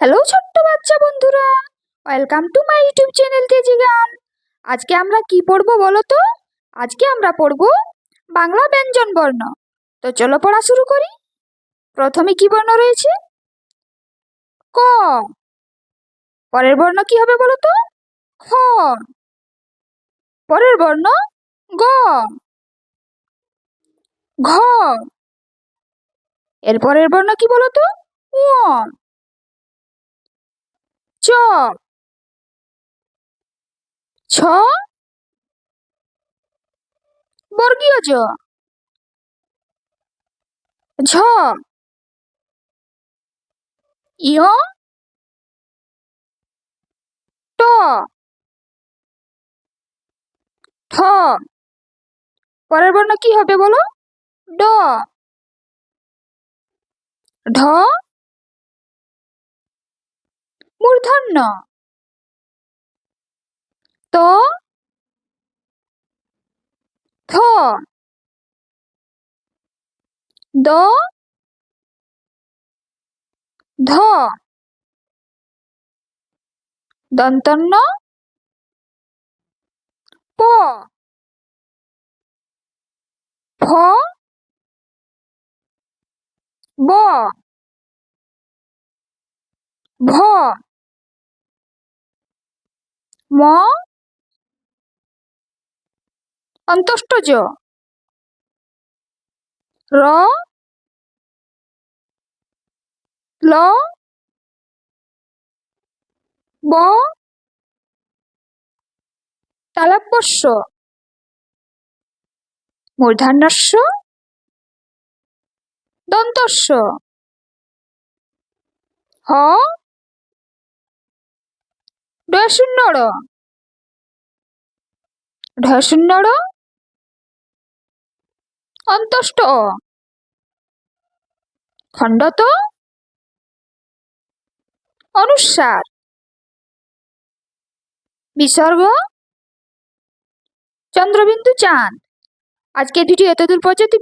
Hello ছোট্ট বাচ্চা বন্ধুরা, welcome to my YouTube channel তেজি গান। আজকে আমরা কি পড়বো বলো তো? আজকে আমরা পড়বো বাংলা ব্যঞ্জন বর্ণ। তো চলো পড়া শুরু করি। প্রথমে কি বর্ণ রয়েছে? ক। পরের বর্ণ কি হবে বলো তো? খ। পরের বর্ণ গ। ঘ। এর পরের বর্ণ কি বলো তো? ঙ। চ। ছ। বর্গীয় জ। ঝ। ইয়। ট। ঠ। পরের বর্ণ কি হবে বলো? ড। ঢ। মূর্ধন্য। ত। থ। দ। ধ। দন্তন্য। প। ফ। ব। ভ। ম। অন্তস্থ জ। র। ল। ব। তালব্যস্য। মূর্ধন্যস্য। দন্তস্য। হ। ডশূন্য ড়। ঢশূন্য ড়। অন্তস্থ অ। খণ্ডত। অনুস্বার। বিসর্গ। চন্দ্রবিন্দু চাঁদ। আজকের ভিডিও এতদূর পর্যন্ত।